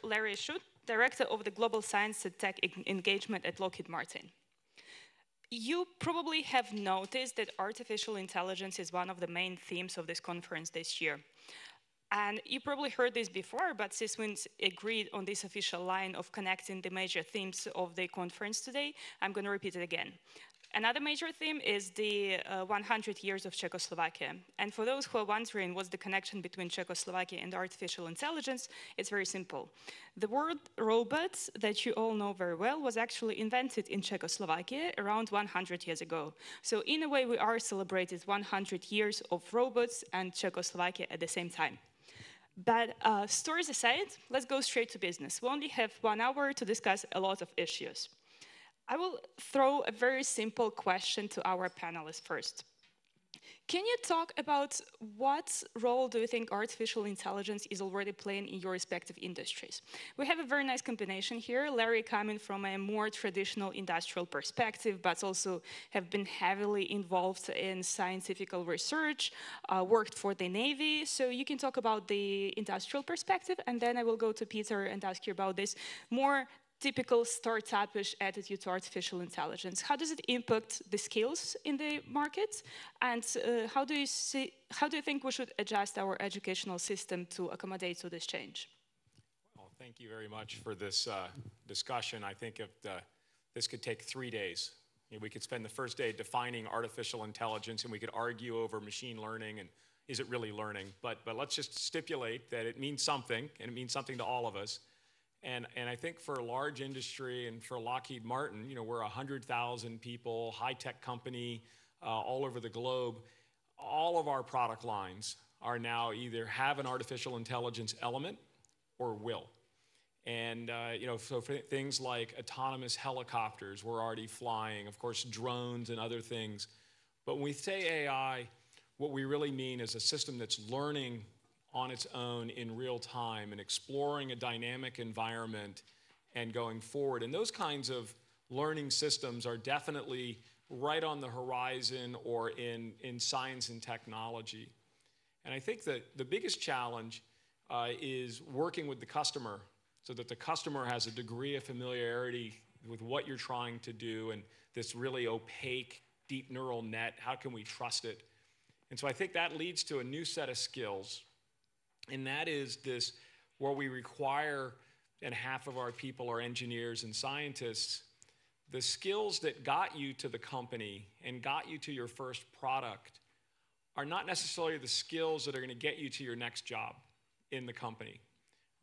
Larry Schutt, Director of the Global Science and Tech Engagement at Lockheed Martin. You probably have noticed that artificial intelligence is one of the main themes of this conference this year. And you probably heard this before, but Syswins agreed on this official line of connecting the major themes of the conference today. I'm going to repeat it again. Another major theme is the 100 years of Czechoslovakia. And for those who are wondering what's the connection between Czechoslovakia and artificial intelligence, it's very simple. The word robots that you all know very well was actually invented in Czechoslovakia around 100 years ago. So in a way, we are celebrating 100 years of robots and Czechoslovakia at the same time. But stories aside, let's go straight to business. We only have 1 hour to discuss a lot of issues. I will throw a very simple question to our panelists first. Can you talk about what role do you think artificial intelligence is already playing in your respective industries? We have a very nice combination here. Larry coming from a more traditional industrial perspective, but also have been heavily involved in scientific research, worked for the Navy. So you can talk about the industrial perspective, and then I will go to Peter and ask you about this more typical startup-ish attitude to artificial intelligence. How does it impact the skills in the market? And how do you think we should adjust our educational system to accommodate to this change? Well, thank you very much for this discussion. I think this could take 3 days. We could spend the first day defining artificial intelligence, and we could argue over machine learning and is it really learning? But let's just stipulate that it means something, and it means something to all of us. And I think for a large industry and for Lockheed Martin, we're 100,000 people, high-tech company all over the globe. All of our product lines are now either have an artificial intelligence element or will. And so for things like autonomous helicopters, we're already flying, of course, drones and other things. But when we say AI, what we really mean is a system that's learning on its own in real time and exploring a dynamic environment and going forward. And those kinds of learning systems are definitely right on the horizon or in science and technology. And I think that the biggest challenge is working with the customer so that the customer has a degree of familiarity with what you're trying to do and this really opaque, deep neural net, how can we trust it? And so I think that leads to a new set of skills. And that is this, where we require, and half of our people are engineers and scientists, the skills that got you to the company and got you to your first product are not necessarily the skills that are going to get you to your next job in the company,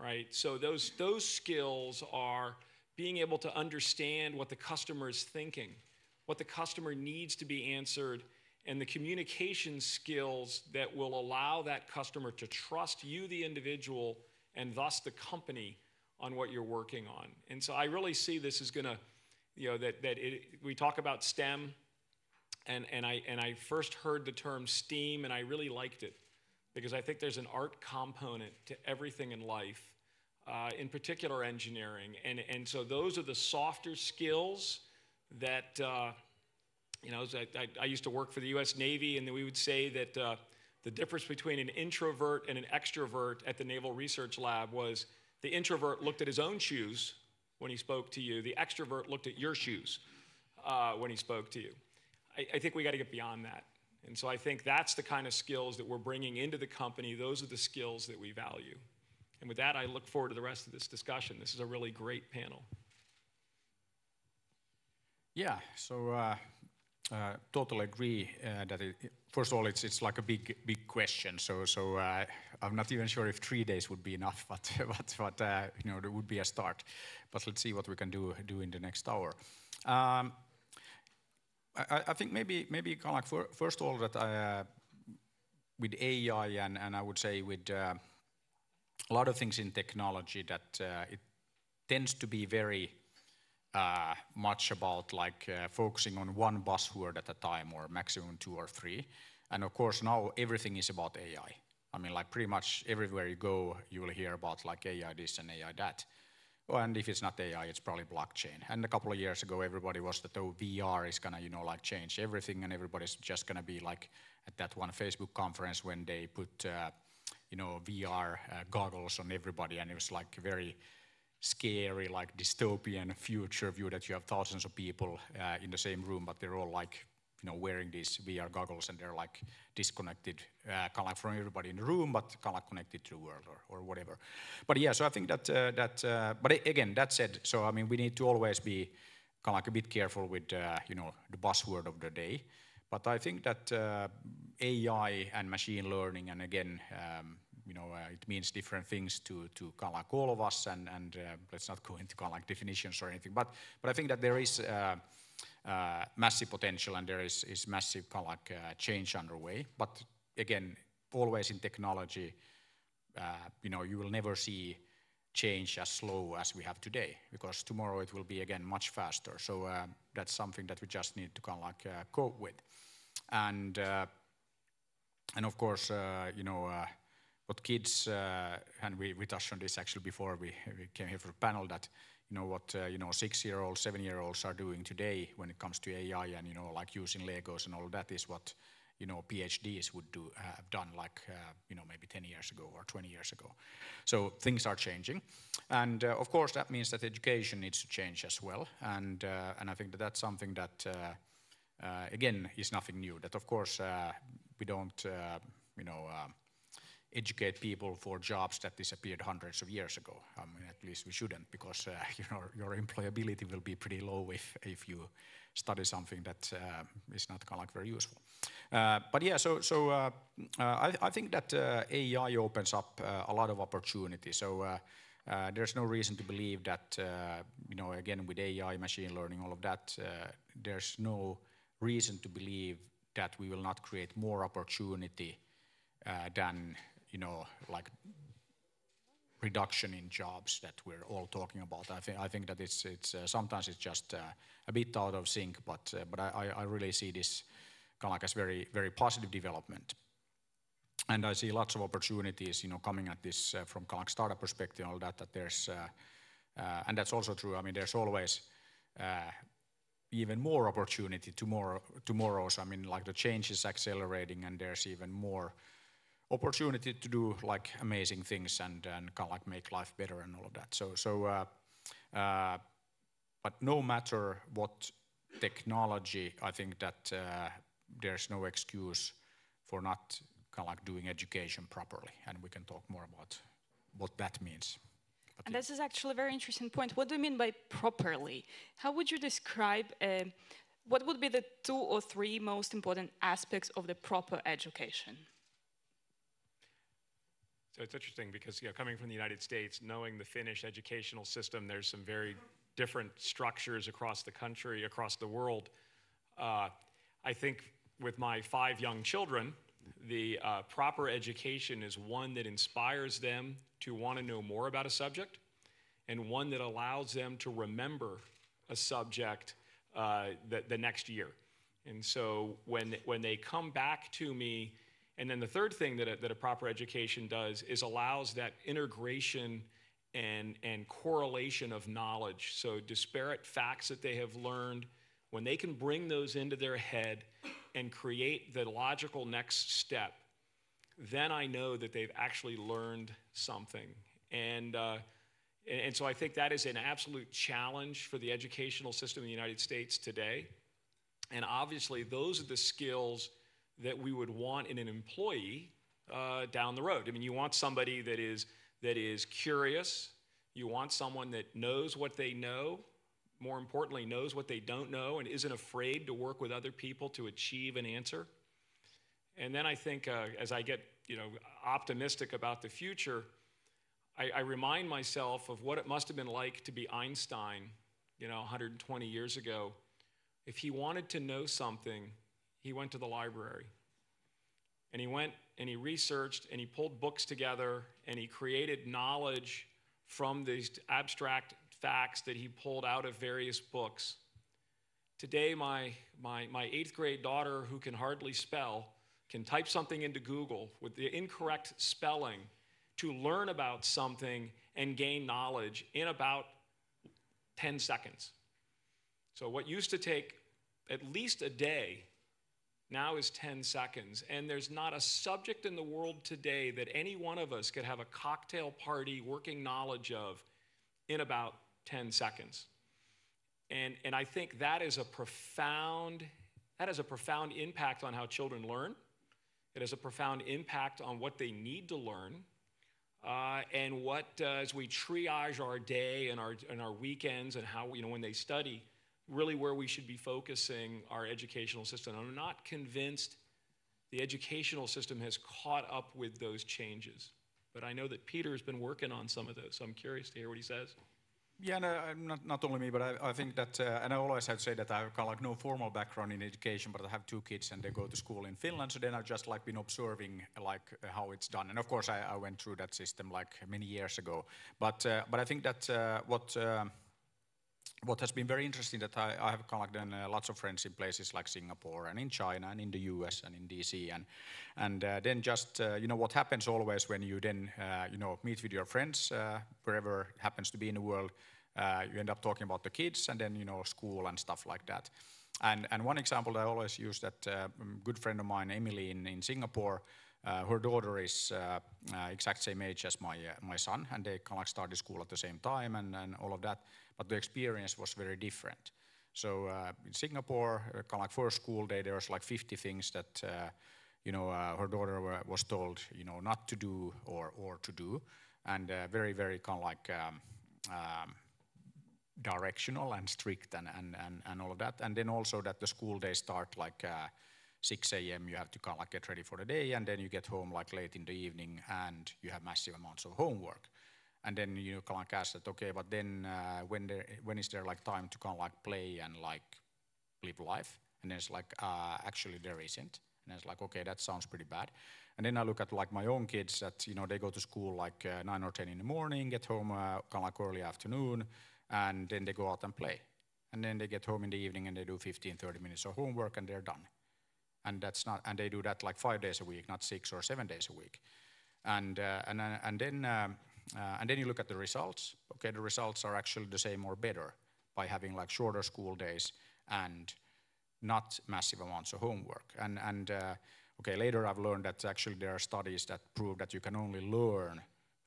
right? So those skills are being able to understand what the customer is thinking, what the customer needs to be answered, and the communication skills that will allow that customer to trust you, the individual, and thus the company on what you're working on. And so I really see this as going to, we talk about STEM, and I first heard the term STEAM, and I really liked it because I think there's an art component to everything in life, in particular engineering. And so those are the softer skills that I used to work for the U.S. Navy, and we would say that the difference between an introvert and an extrovert at the Naval Research Lab was the introvert looked at his own shoes when he spoke to you. The extrovert looked at your shoes when he spoke to you. I think we got to get beyond that. And so I think that's the kind of skills that we're bringing into the company. Those are the skills that we value. And with that, I look forward to the rest of this discussion. This is a really great panel. Yeah, so totally agree that first of all, it's like a big question. So I'm not even sure if 3 days would be enough, but there would be a start. But let's see what we can do in the next hour. I think maybe kind of like first of all that with AI and I would say with a lot of things in technology that it tends to be very much about like focusing on one buzzword at a time or maximum 2 or 3. And of course now everything is about AI. I mean like pretty much everywhere you go you will hear about like AI this and AI that. And if it's not AI, it's probably blockchain. And a couple of years ago, everybody was that oh, VR is gonna, like change everything, and everybody's just gonna be like at that one Facebook conference when they put VR goggles on everybody, and it was like a very scary, like dystopian future view that you have thousands of people in the same room, but they're all like wearing these VR goggles, and they're like disconnected, kind of like from everybody in the room, but kind of like connected to the world or whatever. But yeah, so I think that but again, that said, so I mean, we need to always be kind of like a bit careful with the buzzword of the day. But I think that AI and machine learning, and again, it means different things to kind of like all of us, and let's not go into kind of like definitions or anything. But I think that there is massive potential, and there is massive kind of like change underway. But again, always in technology, you will never see change as slow as we have today, because tomorrow it will be again much faster. So that's something that we just need to kind of like cope with. And of course, what kids, and we touched on this actually before we came here for the panel, that what 6-year-olds, 7-year-olds are doing today when it comes to AI, and like using Legos and all of that, is what PhDs would have done like maybe 10 years ago or 20 years ago. So things are changing, and of course that means that education needs to change as well. And I think that that's something that again is nothing new. That of course we don't educate people for jobs that disappeared hundreds of years ago. I mean, at least we shouldn't, because your employability will be pretty low if you study something that is not kind of like very useful. But yeah, so I think that AI opens up a lot of opportunity. So there's no reason to believe that again, with AI, machine learning, all of that, there's no reason to believe that we will not create more opportunity than like reduction in jobs that we're all talking about. I think that it's sometimes it's just a bit out of sync, but I really see this kind of like as very, very positive development. And I see lots of opportunities coming at this from kind of like startup perspective and all that there's and that's also true. I mean, there's always even more opportunity tomorrow. So I mean, like the change is accelerating, and there's even more opportunity to do like amazing things and kind of like make life better and all of that. But no matter what technology, I think that there's no excuse for not kind of like doing education properly, and we can talk more about what that means. But and this is actually a very interesting point. What do you mean by properly? How would you describe what would be the 2 or 3 most important aspects of the proper education? So it's interesting because coming from the United States, knowing the Finnish educational system, there's some very different structures across the country, across the world. I think with my 5 young children, the proper education is one that inspires them to want to know more about a subject, and one that allows them to remember a subject the next year. And so when they come back to me, and then the third thing that a proper education does is allows that integration and correlation of knowledge. So disparate facts that they have learned, when they can bring those into their head and create the logical next step, then I know that they've actually learned something. And so I think that is an absolute challenge for the educational system in the United States today. And obviously, those are the skills that we would want in an employee down the road. I mean, you want somebody that is curious. You want someone that knows what they know, more importantly, knows what they don't know, and isn't afraid to work with other people to achieve an answer. And then I think as I get optimistic about the future, I remind myself of what it must have been like to be Einstein 120 years ago. If he wanted to know something, he went to the library. And he went and he researched and he pulled books together and he created knowledge from these abstract facts that he pulled out of various books. Today, my 8th grade daughter, who can hardly spell, can type something into Google with the incorrect spelling to learn about something and gain knowledge in about 10 seconds. So what used to take at least a day Now is 10 seconds. And there's not a subject in the world today that any one of us could have a cocktail party working knowledge of in about 10 seconds. And I think that has a profound impact on how children learn. It has a profound impact on what they need to learn. And what, as we triage our day and our weekends and how, when they study, really where we should be focusing our educational system. I'm not convinced the educational system has caught up with those changes. But I know that Peter has been working on some of those, so I'm curious to hear what he says. Yeah, no, not only me, but I think that, and I always have to say that I have kind of like no formal background in education, but I have 2 kids and they go to school in Finland, so then I've just like been observing like how it's done. And of course I went through that system like many years ago. But I think that what has been very interesting that I have kind of like done lots of friends in places like Singapore and in China and in the US and in DC and then just what happens always when you then meet with your friends wherever it happens to be in the world, you end up talking about the kids and then school and stuff like that. And one example that I always use that good friend of mine, Emily in Singapore, her daughter is exact same age as my son, and they kind of like started school at the same time and all of that. But the experience was very different. So in Singapore, kind of like first school day, there was like 50 things that her daughter was told not to do or to do, and very very kind of like directional and strict and all of that. And then also that the school day start like 6 a.m. you have to kind of like get ready for the day, and then you get home like late in the evening and you have massive amounts of homework. And then you kind of like ask that, okay, but then when is there like time to kind of like play and like live life? And then it's like, actually there isn't. And it's like, okay, that sounds pretty bad. And then I look at like my own kids that, they go to school like 9 or 10 in the morning, get home kind of like early afternoon, and then they go out and play. And then they get home in the evening and they do 15, 30 minutes of homework and they're done. And and they do that like 5 days a week, not 6 or 7 days a week. And then you look at the results. Okay, the results are actually the same or better by having like shorter school days and not massive amounts of homework. And okay, later I've learned that actually there are studies that prove that you can only learn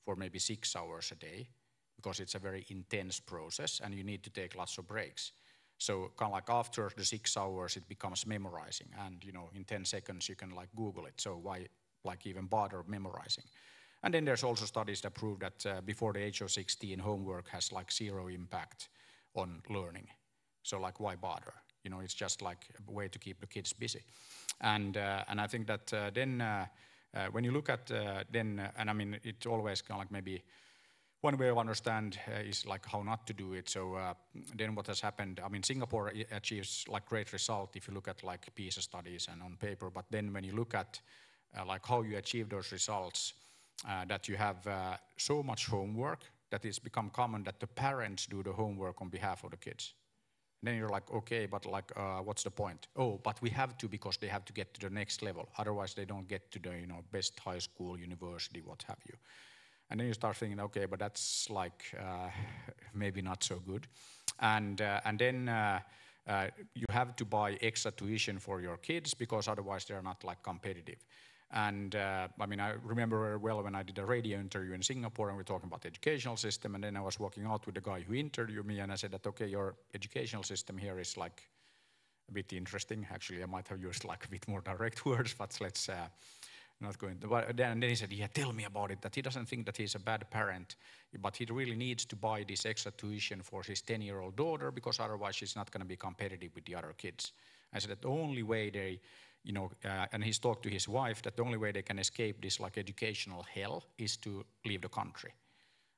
for maybe 6 hours a day because it's a very intense process and you need to take lots of breaks. So kind of like after the 6 hours it becomes memorizing, and in 10 seconds you can like Google it. So why like even bother memorizing? And then there's also studies that prove that before the age of 16, homework has like 0 impact on learning. So like why bother? It's just like a way to keep the kids busy. And I think that then when you look at and I mean it always kind of like maybe one way of understand is like how not to do it. So then what has happened, I mean Singapore achieves like great result if you look at like PISA studies and on paper, but then when you look at like how you achieve those results, that you have so much homework that it's become common that the parents do the homework on behalf of the kids. And then you're like, okay, but like, what's the point? Oh, but we have to because they have to get to the next level. Otherwise, they don't get to the best high school, university, what have you. And then you start thinking, okay, but that's like maybe not so good. And then you have to buy extra tuition for your kids because otherwise they're not like competitive. And I mean, I remember very well when I did a radio interview in Singapore and we were talking about the educational system, and then I was walking out with the guy who interviewed me and I said that, okay, your educational system here is like a bit interesting. Actually, I might have used like a bit more direct words, but let's not go into. But then he said, yeah, tell me about it, that he doesn't think that he's a bad parent, but he really needs to buy this extra tuition for his 10-year-old daughter because otherwise she's not going to be competitive with the other kids. I said that the only way they and he's talked to his wife that the only way they can escape this like educational hell is to leave the country.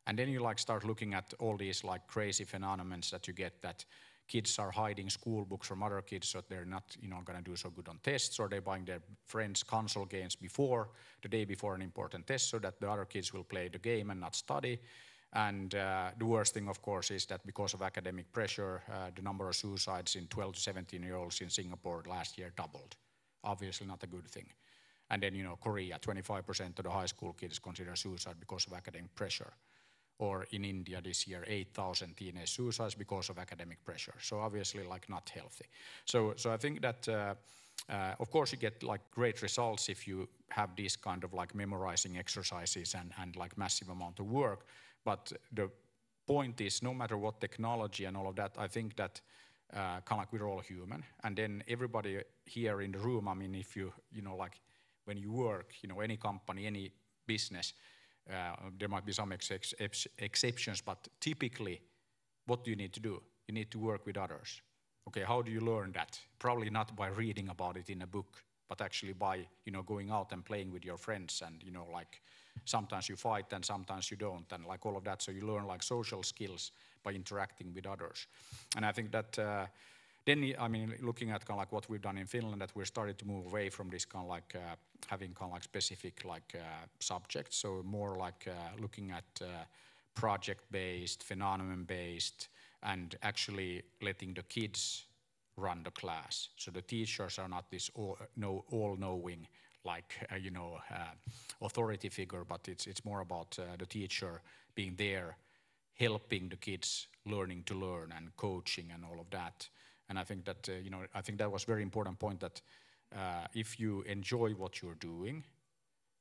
And then you like start looking at all these like crazy phenomena that you get, that kids are hiding school books from other kids so they're not going to do so good on tests, or they're buying their friends console games the day before an important test so that the other kids will play the game and not study. And the worst thing, of course, is that because of academic pressure, the number of suicides in 12 to 17-year-olds in Singapore last year doubled. Obviously not a good thing. And then, Korea, 25% of the high school kids consider suicide because of academic pressure. or in India this year, 8,000 teenage suicides because of academic pressure. So obviously, like, not healthy. So I think that, of course, you get like great results if you have these kind of like memorizing exercises and like massive amount of work. But the point is, no matter what technology and all of that, I think that kind of like we're all human. And then everybody here in the room, I mean, if you know, like when you work, you know, any company, any business, there might be some exceptions, but typically, what do you need to do? You need to work with others. Okay, how do you learn that? Probably not by reading about it in a book, but actually by, you know, going out and playing with your friends, and, you know, like sometimes you fight and sometimes you don't, and like all of that. So you learn like social skills by interacting with others. And I think that then, I mean, looking at kind of like what we've done in Finland, that we're starting to move away from this kind of like having kind of like specific like subjects. So more like looking at project-based, phenomenon-based, and actually letting the kids run the class. So the teachers are not this all-knowing like you know, authority figure, but it's more about the teacher being there, helping the kids learning to learn and coaching and all of that. And I think that you know, I think that was a very important point, that if you enjoy what you're doing,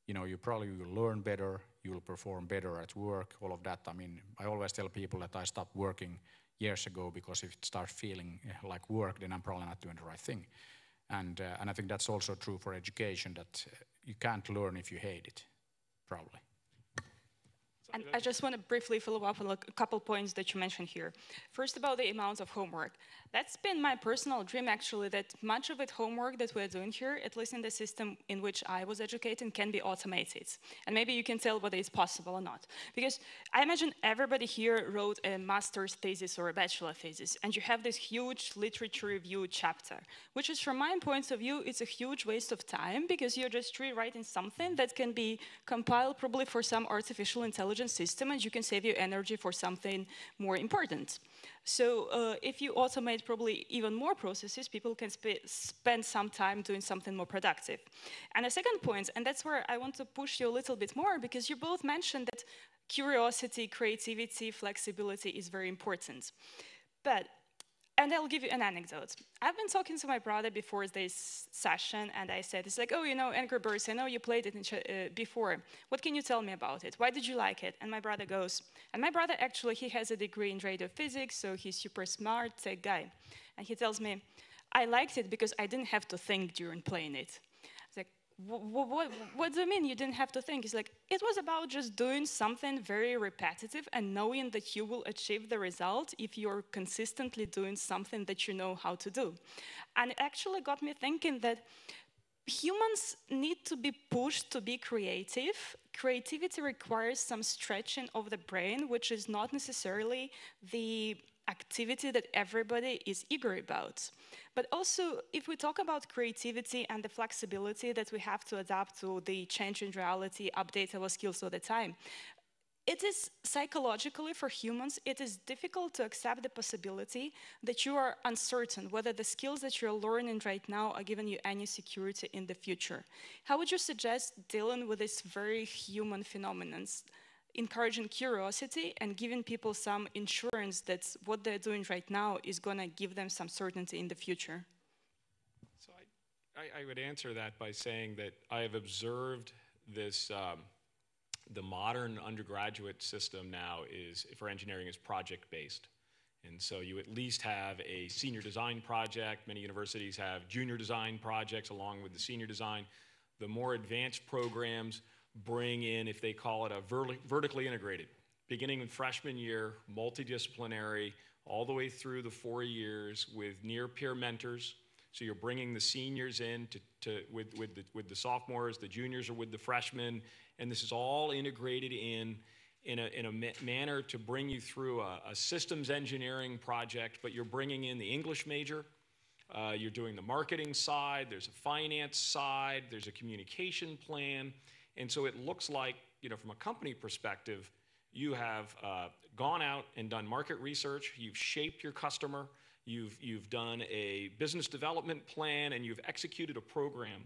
you know, you probably will learn better, you will perform better at work, all of that. I mean, I always tell people that I stopped working years ago because if it starts feeling like work, then I'm probably not doing the right thing. And I think that's also true for education, that you can't learn if you hate it, probably. And I just want to briefly follow up on a couple points that you mentioned here. First, about the amount of homework. That's been my personal dream, actually, that much of it homework that we're doing here, at least in the system in which I was educated, can be automated. And maybe you can tell whether it's possible or not. Because I imagine everybody here wrote a master's thesis or a bachelor thesis, and you have this huge literature review chapter, which is, from my point of view, it's a huge waste of time, because you're just rewriting something that can be compiled probably for some artificial intelligence system, and you can save your energy for something more important. So if you automate probably even more processes, people can spend some time doing something more productive. And a second point, and that's where I want to push you a little bit more, because you both mentioned that curiosity, creativity, flexibility is very important. And I'll give you an anecdote. I've been talking to my brother before this session, and I said, it's like, oh, you know, Angry Birds, I know you played it before. What can you tell me about it? Why did you like it? And my brother goes, and my brother actually, he has a degree in radio physics, so he's super smart, tech guy. And he tells me, I liked it because I didn't have to think during playing it. What do you mean you didn't have to think? It's like, it was about just doing something very repetitive and knowing that you will achieve the result if you're consistently doing something that you know how to do. And it actually got me thinking that humans need to be pushed to be creative. Creativity requires some stretching of the brain, which is not necessarily the activity that everybody is eager about. But also, if we talk about creativity and the flexibility that we have to adapt to the changing reality, update our skills all the time, it is psychologically, for humans, it is difficult to accept the possibility that you are uncertain whether the skills that you're learning right now are giving you any security in the future. How would you suggest dealing with these very human phenomena, encouraging curiosity and giving people some insurance that what they're doing right now is going to give them some certainty in the future? So I would answer that by saying that I have observed this, the modern undergraduate system now is, for engineering, is project-based. And so you at least have a senior design project. Many universities have junior design projects along with the senior design. The more advanced programs bring in, if they call it a vertically integrated, beginning in freshman year, multidisciplinary, all the way through the 4 years with near-peer mentors. So you're bringing the seniors in with the sophomores, the juniors are with the freshmen, and this is all integrated in a manner to bring you through a systems engineering project, but you're bringing in the English major, you're doing the marketing side, there's a finance side, there's a communication plan. And so it looks like, you know, from a company perspective, you have gone out and done market research, you've shaped your customer, you've done a business development plan, and you've executed a program.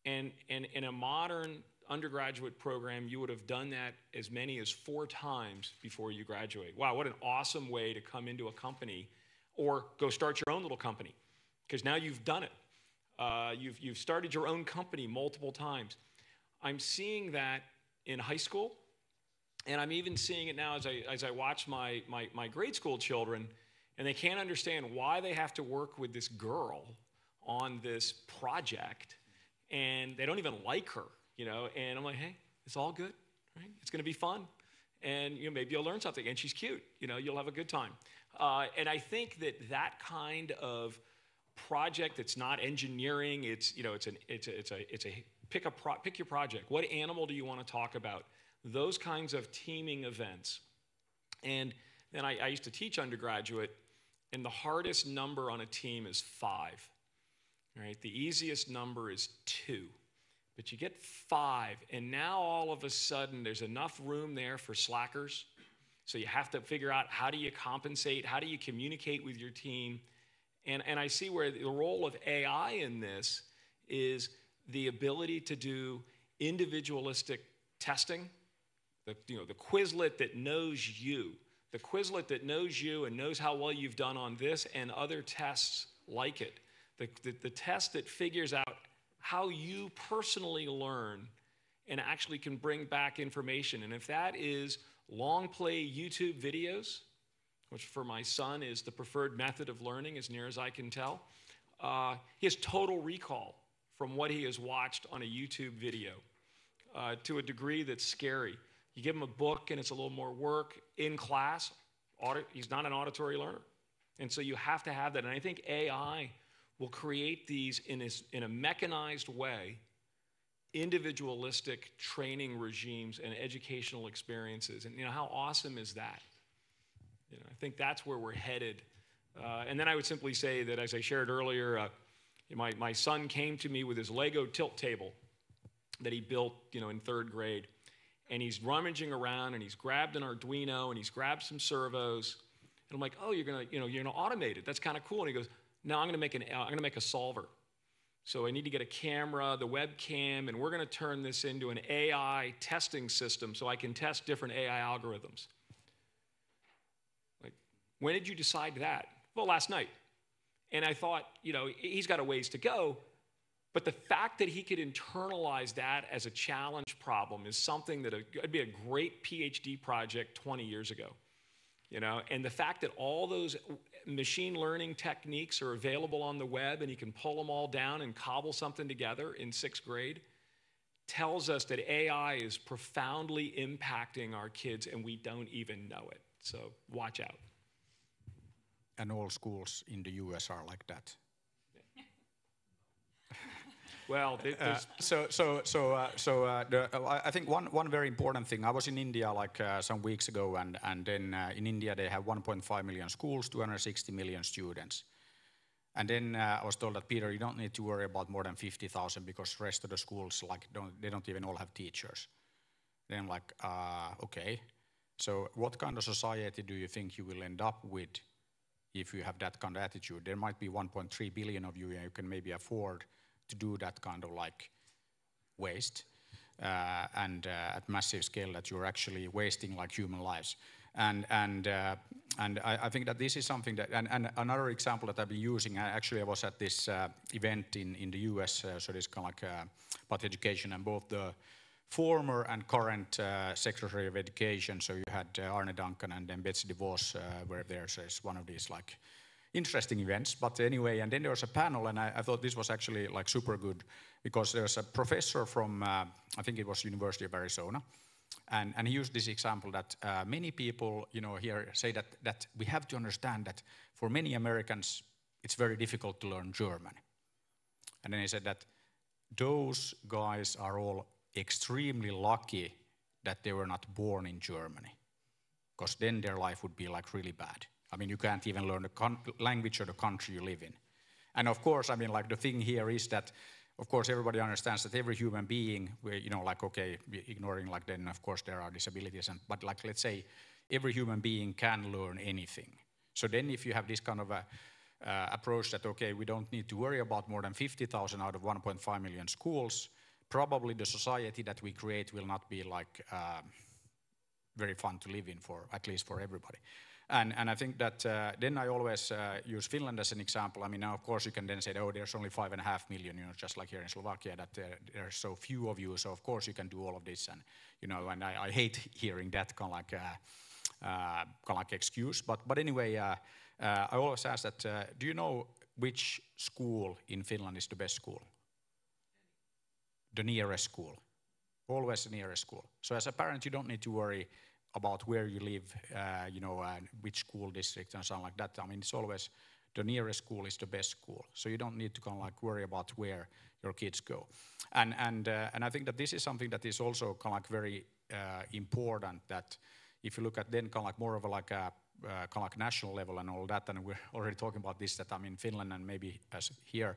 And in a modern undergraduate program, you would have done that as many as 4 times before you graduate. Wow, what an awesome way to come into a company or go start your own little company, because now you've done it. You've started your own company multiple times. I'm seeing that in high school, and I'm even seeing it now as I watch my grade school children, and they can't understand why they have to work with this girl on this project, and they don't even like her, you know, and I'm like, hey, it's all good, right? It's gonna be fun, and you know, maybe you'll learn something, and she's cute, you know, you'll have a good time. And I think that kind of project that's not engineering, it's, you know, it's a pick your project. What animal do you want to talk about? Those kinds of teaming events. And then I used to teach undergraduate, and the hardest number on a team is 5. Right? The easiest number is 2. But you get 5, and now all of a sudden there's enough room there for slackers. So you have to figure out, how do you compensate? How do you communicate with your team? And I see where the role of AI in this is the ability to do individualistic testing. The Quizlet that knows you. The Quizlet that knows you and knows how well you've done on this and other tests like it. The test that figures out how you personally learn and actually can bring back information. And if that is long play YouTube videos, which for my son is the preferred method of learning as near as I can tell, he has total recall from what he has watched on a YouTube video to a degree that's scary. You give him a book and it's a little more work. In class, he's not an auditory learner. And so you have to have that. And I think AI will create these in a mechanized way, individualistic training regimes and educational experiences. And you know, how awesome is that? You know, I think that's where we're headed. And then I would simply say that, as I shared earlier, my son came to me with his Lego tilt table that he built, you know, in 3rd grade. And he's rummaging around, and he's grabbed an Arduino, and he's grabbed some servos. And I'm like, oh, you're gonna automate it. That's kind of cool. And he goes, no, I'm gonna make a solver. So I need to get a camera, the webcam, and we're gonna turn this into an AI testing system so I can test different AI algorithms. Like, when did you decide that? Well, last night. And I thought, you know, he's got a ways to go, but the fact that he could internalize that as a challenge problem is something that would be a great PhD project 20 years ago. You know, and the fact that all those machine learning techniques are available on the web and he can pull them all down and cobble something together in 6th grade tells us that AI is profoundly impacting our kids and we don't even know it. So watch out. And all schools in the US are like that. Well, I think one very important thing. I was in India like some weeks ago, and then in India they have 1.5 million schools, 260 million students. And then I was told that, Peter, you don't need to worry about more than 50,000 because the rest of the schools they don't even all have teachers. Then I'm like, okay. So what kind of society do you think you will end up with if you have that kind of attitude? There might be 1.3 billion of you, and you can maybe afford to do that kind of like waste and at massive scale that you're actually wasting like human lives. And I think that this is something that, and another example that I've been using, actually I was at this event in the US, so this kind of like about education, and both the former and current Secretary of Education, so you had Arne Duncan and then Betsy DeVos were there, so it's one of these like interesting events. But anyway, and then there was a panel, and I thought this was actually like super good because there's a professor from, I think it was University of Arizona, and he used this example that many people, you know, here say that we have to understand that for many Americans, it's very difficult to learn German. And then he said that those guys are all extremely lucky that they were not born in Germany, because then their life would be like really bad. I mean, you can't even learn the language of the country you live in. And of course, I mean, like the thing here is that, of course, everybody understands that every human being, you know, like, okay, ignoring like then, of course, there are disabilities, but like, let's say, every human being can learn anything. So then if you have this kind of a approach that, okay, we don't need to worry about more than 50,000 out of 1.5 million schools, probably the society that we create will not be like very fun to live in, for at least for everybody. And I think that then I always use Finland as an example. I mean, now of course you can then say, oh, there's only 5.5 million, you know, just like here in Slovakia, that there are so few of you, so of course you can do all of this, and you know, and I hate hearing that kind of like excuse. But anyway, I always ask that, do you know which school in Finland is the best school? The nearest school. Always the nearest school. So as a parent, you don't need to worry about where you live, you know, which school district and something like that. I mean, it's always the nearest school is the best school. So you don't need to kind of like worry about where your kids go. And I think that this is something that is also kind of like very important, that if you look at then kind of like more of a like a kind of like national level and all that, and we're already talking about this, that I'm in Finland and maybe as here,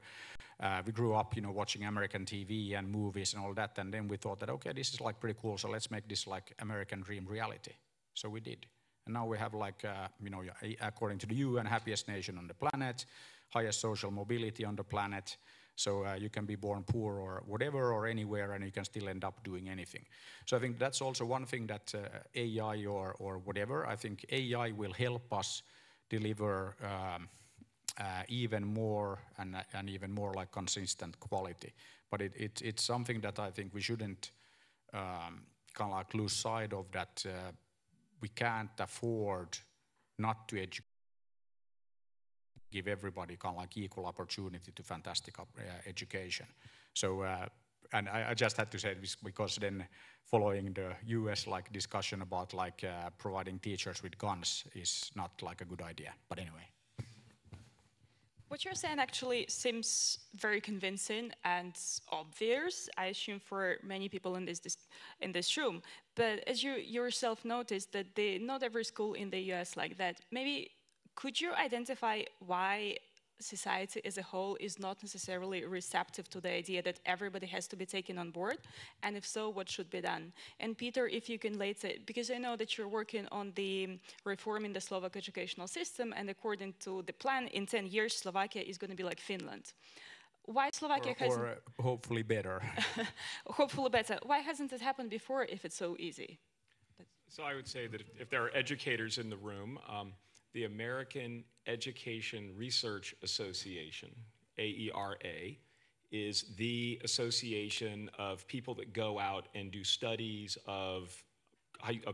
we grew up, you know, watching American TV and movies and all that, and then we thought that, okay, this is like pretty cool, so let's make this like American dream reality. So we did. And now we have like, you know, according to the UN, happiest nation on the planet, highest social mobility on the planet. So you can be born poor or whatever or anywhere, and you can still end up doing anything. So I think that's also one thing that AI or whatever, I think AI will help us deliver even more and even more like consistent quality. But it's something that I think we shouldn't kind of like lose sight of, that we can't afford not to give everybody kind of like equal opportunity to fantastic education. So, and I just had to say this because then following the US like discussion about like providing teachers with guns is not like a good idea. But anyway. What you're saying actually seems very convincing and obvious, I assume, for many people in this room. But as you yourself noticed, that not every school in the US like that. Maybe could you identify why society as a whole is not necessarily receptive to the idea that everybody has to be taken on board? And if so, what should be done? And Peter, if you can later, because I know that you're working on the reform in the Slovak educational system, and according to the plan, in 10 years, Slovakia is going to be like Finland. Why Slovakia hasn't... Or hopefully better. Hopefully better. Why hasn't it happened before if it's so easy? So I would say that if there are educators in the room, the American Education Research Association, AERA, is the association of people that go out and do studies of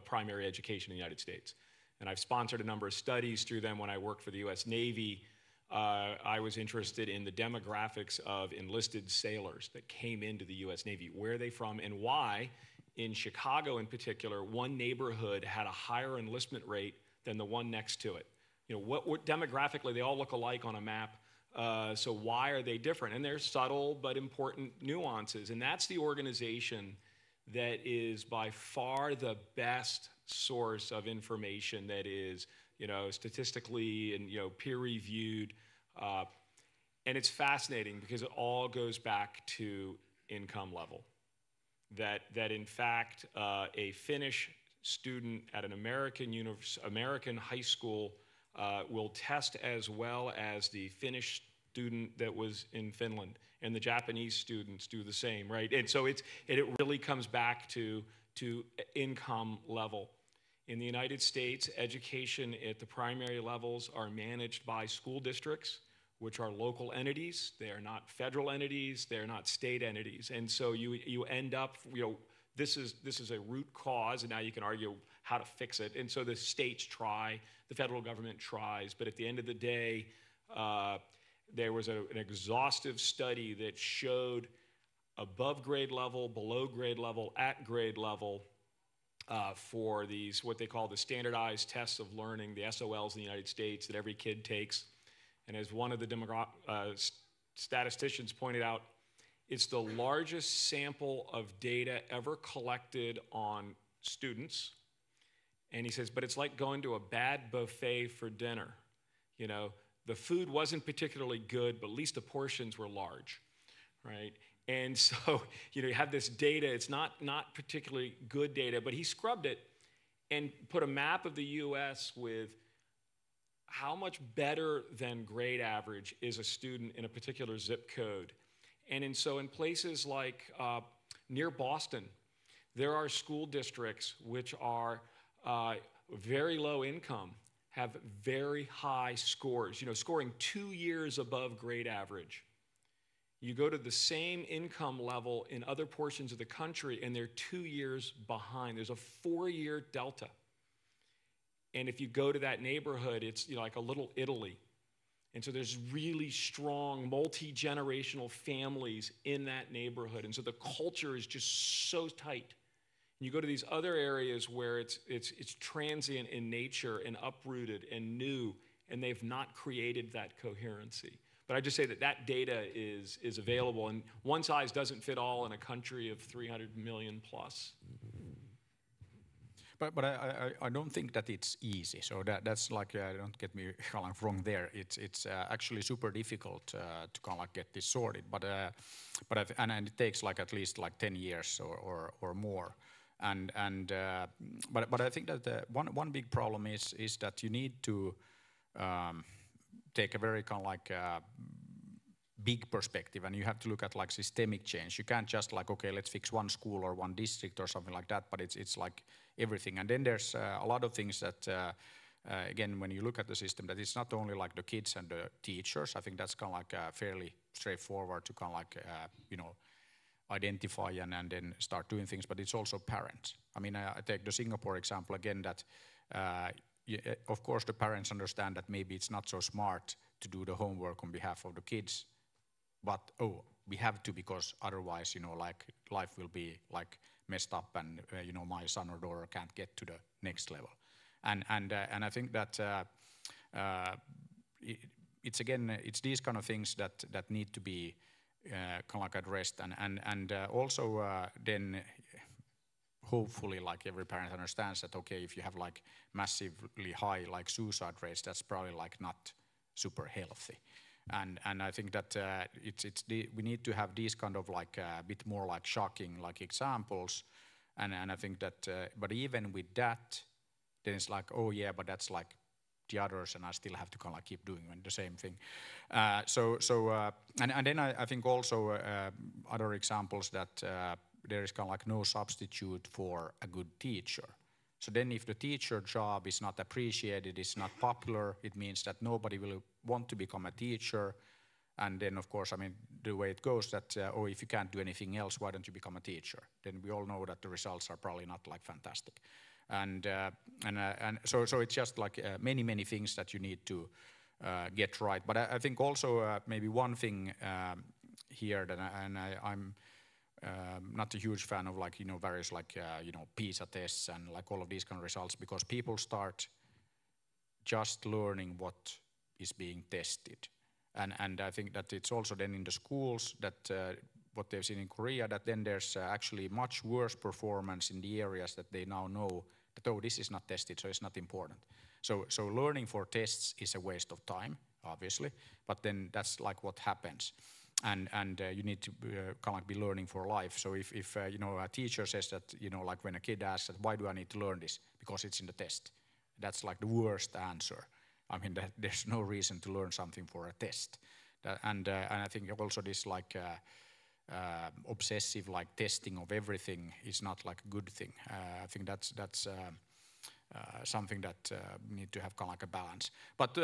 primary education in the United States. And I've sponsored a number of studies through them. When I worked for the US Navy, I was interested in the demographics of enlisted sailors that came into the US Navy. Where are they from and why? In Chicago in particular, one neighborhood had a higher enlistment rate than the one next to it. You know, what demographically, they all look alike on a map, so why are they different? And there's subtle but important nuances, and that's the organization that is by far the best source of information that is, you know, statistically and, you know, peer-reviewed, and it's fascinating because it all goes back to income level. That in fact, a Finnish student at an American high school will test as well as the Finnish student that was in Finland, and the Japanese students do the same, right? And so it really comes back to income level. In the United States, education at the primary levels are managed by school districts, which are local entities. They are not federal entities. They are not state entities. And so you end up, you know, this is a root cause, and now you can argue how to fix it. And so the states try, the federal government tries, but at the end of the day, there was an exhaustive study that showed above grade level, below grade level, at grade level for these, what they call the standardized tests of learning, the SOLs in the United States that every kid takes. And as one of the statisticians pointed out, it's the largest sample of data ever collected on students. And he says, but it's like going to a bad buffet for dinner. You know, the food wasn't particularly good, but at least the portions were large, right? And so, you know, you have this data, it's not particularly good data, but he scrubbed it and put a map of the US with how much better than grade average is a student in a particular zip code. And so in places like Near Boston, there are school districts which are very low income, have very high scores, scoring 2 years above grade average. You go to the same income level in other portions of the country, and they're 2 years behind. There's a 4-year delta. And if you go to that neighborhood, it's like a little Italy. And so there's really strong multi-generational families in that neighborhood. And so the culture is just so tight. And you go to these other areas where it's transient in nature and uprooted and new, and they've not created that coherency. But I just say that data is available, and one size doesn't fit all in a country of 300 million plus. But I don't think that it's easy. So that's like, don't get me wrong there. It's actually super difficult to kind of like get this sorted. But it takes like at least like 10 years or more. But I think that one big problem is that you need to take a very kind of like big perspective, and you have to look at like systemic change. You can't just like, okay, let's fix one school or one district or something like that, but it's like everything. And then there's a lot of things that, again, when you look at the system, that it's not only like the kids and the teachers. I think that's kind of like fairly straightforward to kind of like, identify and then start doing things, but it's also parents. I mean, I take the Singapore example again, that of course the parents understand that maybe it's not so smart to do the homework on behalf of the kids, but we have to, because otherwise, like life will be like messed up, and my son or daughter can't get to the next level. And I think that it's these kind of things that need to be kind of like addressed, and also then hopefully like every parent understands that, okay, if you have like massively high like suicide rates, that's probably like not super healthy. And I think that we need to have these kind of like a bit more like shocking like examples, and I think that but even with that, then it's like, oh yeah, but that's like the others, and I still have to kind of like keep doing the same thing. And then I think also other examples that there is kind of like no substitute for a good teacher. So then if the teacher job is not appreciated, it's not popular, it means that nobody will want to become a teacher. And then, of course, I mean, the way it goes that, if you can't do anything else, why don't you become a teacher? Then we all know that the results are probably not like fantastic. And so it's just like many things that you need to get right. But I think also maybe one thing here that I'm not a huge fan of, like, various like PISA tests and like all of these kind of results, because people start just learning what is being tested, and I think that it's also then in the schools that what they've seen in Korea, that then there's actually much worse performance in the areas that they now know that, oh, this is not tested, so it's not important. So learning for tests is a waste of time, obviously, but then that's like what happens. And you need to kind of like be learning for life. So if a teacher says that, like when a kid asks that, why do I need to learn this? Because it's in the test. That's like the worst answer. I mean, there's no reason to learn something for a test. And I think also this like obsessive like testing of everything is not like a good thing. I think that's something that we need to have kind of like a balance. But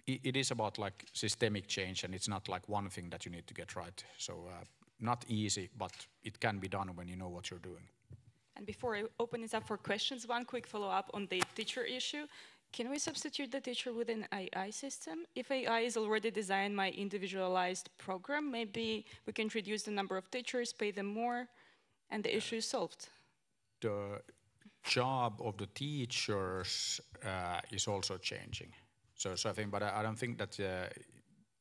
it is about like systemic change, and it's not like one thing that you need to get right. So not easy, but it can be done when you know what you're doing. And before I open this up for questions, one quick follow-up on the teacher issue. Can we substitute the teacher with an AI system? If AI is already designed my individualized program, maybe we can reduce the number of teachers, pay them more, and the issue is solved. The job of the teachers is also changing. So I think, but I don't think that,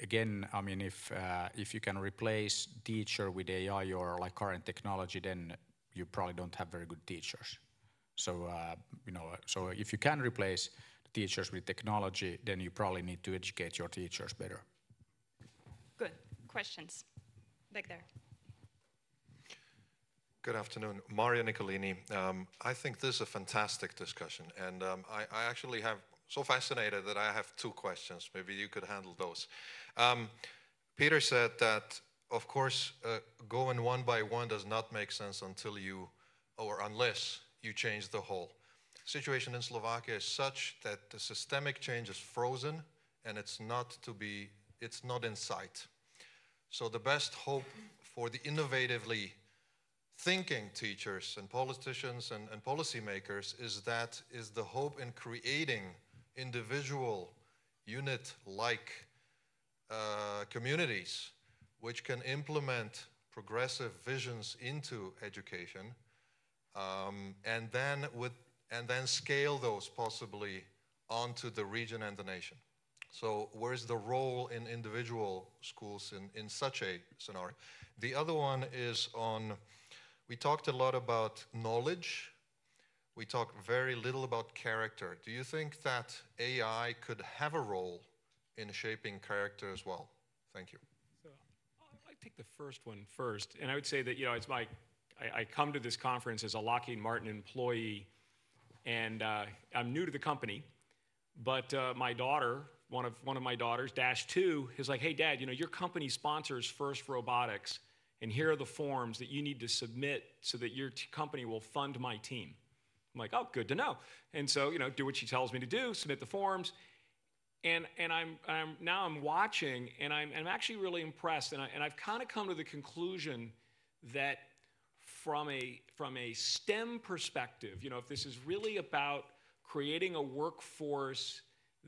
again, I mean, if you can replace teacher with AI or like current technology, then you probably don't have very good teachers. So, so if you can replace teachers with technology, then you probably need to educate your teachers better. Good. Questions? Back there. Good afternoon. Mario Nicolini. I think this is a fantastic discussion, and I actually have so fascinated that I have two questions. Maybe you could handle those. Peter said that of course, going one by one does not make sense until you, or unless you change the whole. Situation in Slovakia is such that the systemic change is frozen and it's not in sight. So the best hope for the innovatively thinking teachers and politicians and policymakers is the hope in creating individual unit-like communities which can implement progressive visions into education, and then scale those possibly onto the region and the nation. So where's the role in individual schools in such a scenario? The other one is we talked a lot about knowledge. We talked very little about character. Do you think that AI could have a role in shaping character as well? Thank you. So I'd like to take the first one first. And I would say that, it's I come to this conference as a Lockheed Martin employee, and I'm new to the company, but my daughter, one of my daughters, Dash 2, is like, hey, Dad, your company sponsors FIRST Robotics, and here are the forms that you need to submit so that your company will fund my team. I'm like, oh, good to know. And so, do what she tells me to do, submit the forms. And I'm watching, and I'm actually really impressed. And I've kind of come to the conclusion that from a STEM perspective, if this is really about creating a workforce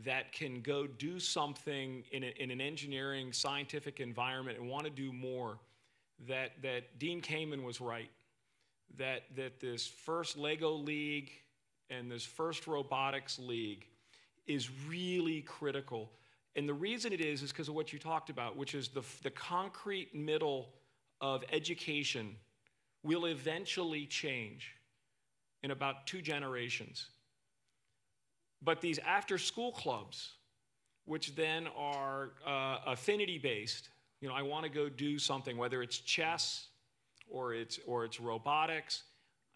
that can go do something in an engineering, scientific environment and want to do more, that Dean Kamen was right. That this FIRST LEGO League and this FIRST Robotics League is really critical. And the reason it is because of what you talked about, which is the concrete middle of education will eventually change in about 2 generations. But these after-school clubs, which then are affinity-based, I want to go do something, whether it's chess or it's robotics.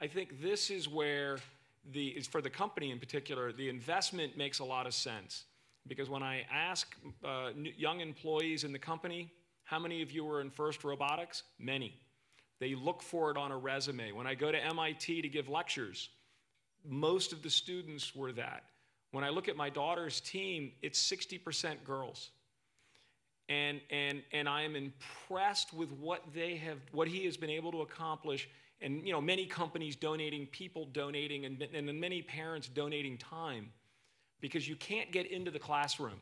I think this is where for the company in particular, the investment makes a lot of sense. Because when I ask young employees in the company, how many of you were in FIRST Robotics? Many. They look for it on a resume. When I go to MIT to give lectures, most of the students were that. When I look at my daughter's team, it's 60% girls. And I am impressed with what he has been able to accomplish. And many companies donating, people donating, and many parents donating time, because you can't get into the classroom,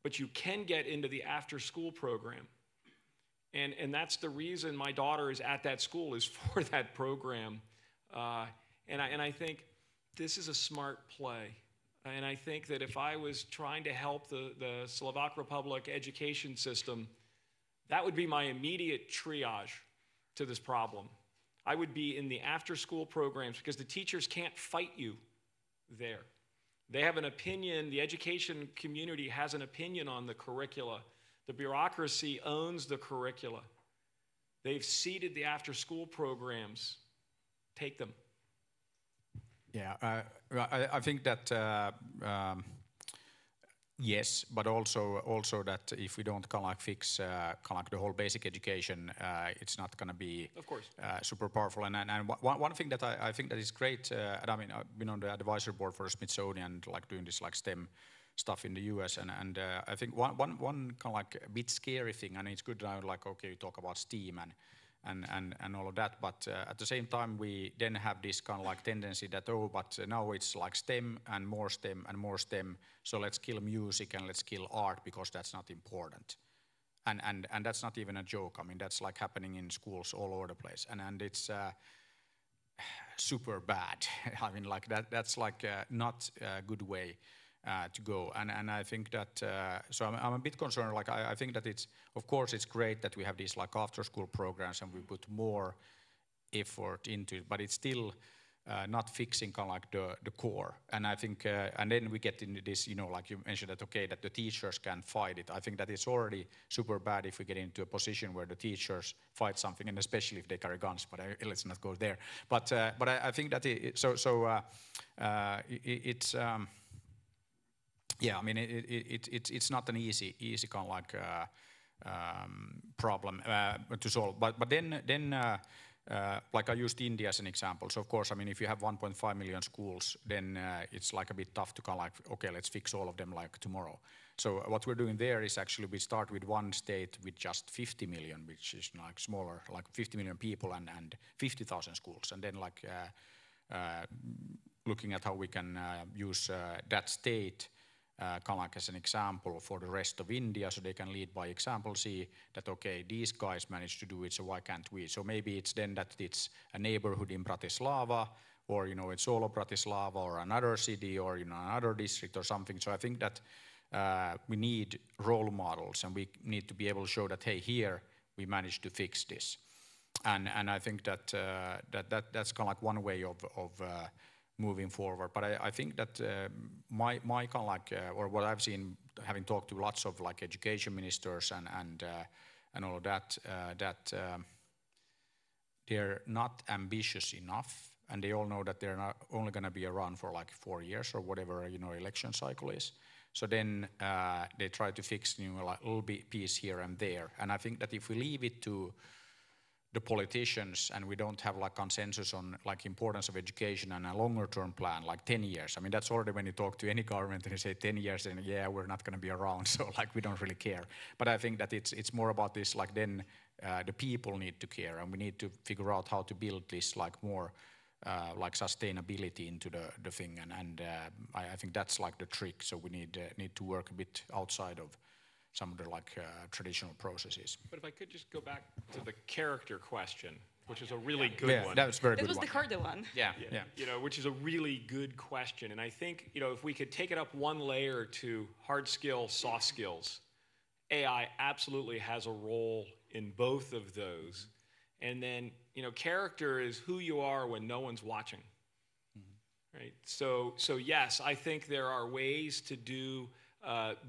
but you can get into the after-school program. And that's the reason my daughter is at that school, is for that program. And I think this is a smart play. And I think that if I was trying to help the Slovak Republic education system, that would be my immediate triage to this problem. I would be in the after-school programs, because the teachers can't fight you there. They have an opinion. The education community has an opinion on the curricula. The bureaucracy owns the curricula. They've seeded the after-school programs. Take them. Yeah, I think that yes, but also that if we don't fix the whole basic education, it's not going to be, of course, super powerful. And one thing that I think that is great, and I mean, I've been on the advisory board for Smithsonian, doing this STEM stuff in the US, and I think one a bit scary thing, and it's good now, okay, you talk about STEAM and all of that, but at the same time we then have this tendency that, but now it's STEM and more STEM and more STEM, so let's kill music and let's kill art because that's not important. And that's not even a joke. I mean, that's happening in schools all over the place, and it's super bad. I mean, that's not a good way to go, and I think that so I'm a bit concerned. I think that it's, of course, it's great that we have these after-school programs and we put more effort into it, but it's still not fixing the core. And I think, and then we get into this, like you mentioned, that okay, that the teachers can fight it. I think that it's already super bad if we get into a position where the teachers fight something, and especially if they carry guns. But let's not go there. But I think that it's. Yeah, I mean, it's not an easy problem to solve. But then like I used India as an example. So of course, I mean, if you have 1.5 million schools, then it's like a bit tough to kind of like, okay, let's fix all of them like tomorrow. So what we're doing there is actually we start with one state with just 50 million, which is like smaller, like 50 million people and 50,000 schools, and then like looking at how we can use that state kind of like as an example for the rest of India, so they can lead by example, see that, okay, these guys managed to do it, so why can't we? So maybe it's then that it's a neighborhood in Bratislava, or, you know, it's all of Bratislava, or another city, or, you know, another district or something. So I think that we need role models, and we need to be able to show that, hey, here we managed to fix this. And I think that, that's kind of like one way of moving forward. But I think that my kind of like, or what I've seen, having talked to lots of like education ministers and all of that, that they're not ambitious enough, and they all know that they're not only going to be around for like 4 years or whatever, you know, election cycle is. So then they try to fix, you know, like a little bit piece here and there. And I think that if we leave it to the politicians and we don't have like consensus on like importance of education and a longer term plan, like 10 years. I mean, that's already when you talk to any government and you say 10 years, then yeah, we're not going to be around. So like we don't really care. But I think that it's more about this, like then the people need to care, and we need to figure out how to build this like more like sustainability into the thing. And I think that's like the trick. So we need to work a bit outside of some of the like traditional processes. But if I could just go back to the character question, which is a really good one. That was a very good one. That was the harder one. Yeah. You know, which is a really good question. And I think, you know, if we could take it up one layer to hard skills, soft skills, AI absolutely has a role in both of those. And then, you know, character is who you are when no one's watching. Right? So yes, I think there are ways to do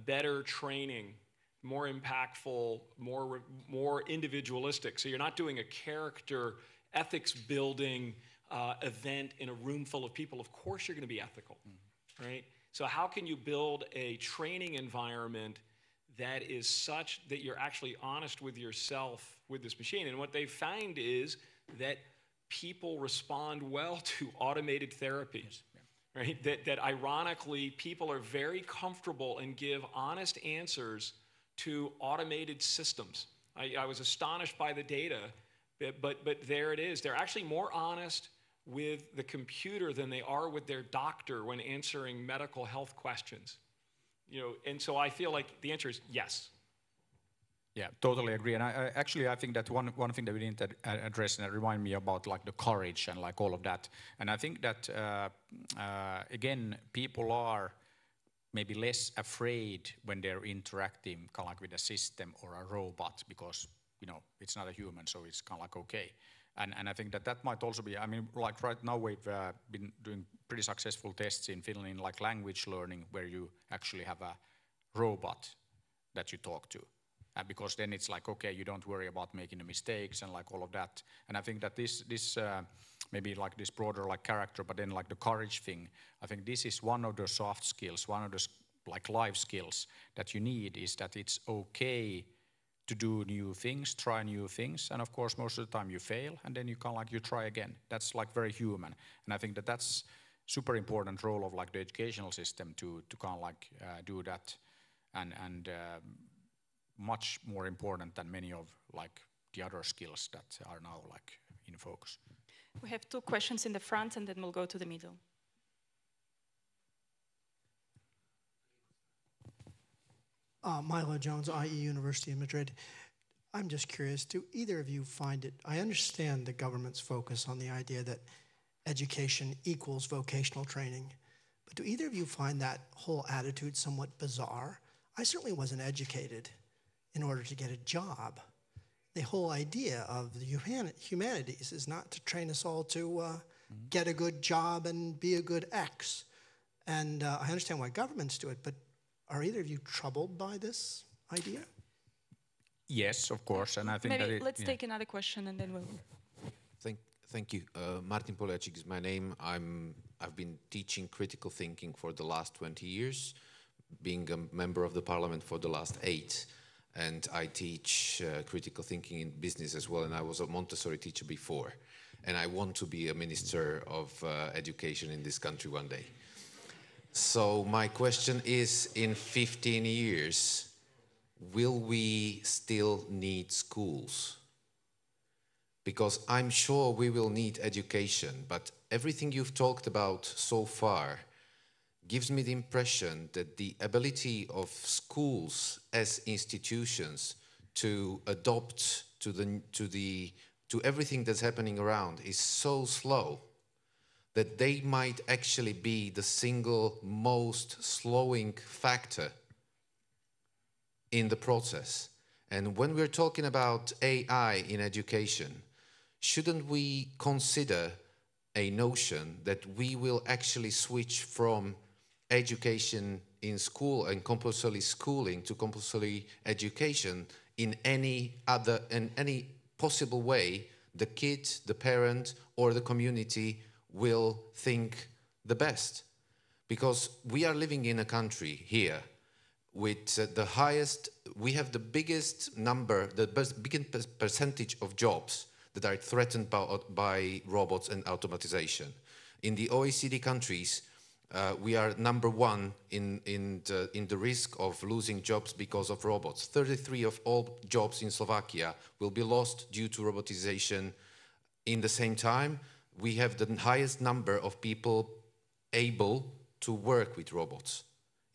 better training, more impactful, more individualistic. So you're not doing a character ethics building event in a room full of people. Of course you're going to be ethical, right? So how can you build a training environment that is such that you're actually honest with yourself with this machine? And what they find is that people respond well to automated therapies. Right? That ironically, people are very comfortable and give honest answers to automated systems. I was astonished by the data, but there it is. They're actually more honest with the computer than they are with their doctor when answering medical health questions. You know, and so I feel like the answer is yes. Yeah, totally agree. And I think that one thing that we didn't address, and it reminded me about like the courage and like all of that. And I think that again, people are maybe less afraid when they're interacting kind of like with a system or a robot, because, you know, it's not a human, so it's kind of like okay. And I think that might also be, I mean, like right now we've been doing pretty successful tests in Finland in like language learning, where you actually have a robot that you talk to. Because then it's like, okay, you don't worry about making the mistakes and like all of that. And I think that this maybe like this broader like character, but then like the courage thing, I think this is one of the soft skills, one of the like life skills that you need, is that it's okay to do new things, try new things. And of course, most of the time you fail, and then you kind of like, you try again. That's like very human. And I think that that's super important role of like the educational system to kind of like do that. And much more important than many of like the other skills that are now like in focus. We have 2 questions in the front, and then we'll go to the middle. Milo Jones, IE University of Madrid. I'm just curious, do either of you find it, I understand the government's focus on the idea that education equals vocational training, but do either of you find that whole attitude somewhat bizarre? I certainly wasn't educated in order to get a job. The whole idea of the humanities is not to train us all to get a good job and be a good X. And I understand why governments do it, but are either of you troubled by this idea? Yes, of course, and I think maybe that let's take another question, and then we'll... Thank you. Martin Polacek is my name. I've been teaching critical thinking for the last 20 years, being a member of the parliament for the last 8. and I teach critical thinking in business as well, and I was a Montessori teacher before, and I want to be a minister of education in this country one day. So my question is, in 15 years, will we still need schools? Because I'm sure we will need education, but everything you've talked about so far gives me the impression that the ability of schools as institutions to adopt to everything that's happening around is so slow that they might actually be the single most slowing factor in the process. And when we're talking about AI in education, shouldn't we consider a notion that we will actually switch from education in school and compulsory schooling to compulsory education in any possible way the kid, the parent, or the community will think the best? Because we are living in a country here with we have the biggest number, the biggest percentage of jobs that are threatened by robots and automatization. In the OECD countries, we are number one in the risk of losing jobs because of robots. 33 of all jobs in Slovakia will be lost due to robotization. In the same time, we have the highest number of people able to work with robots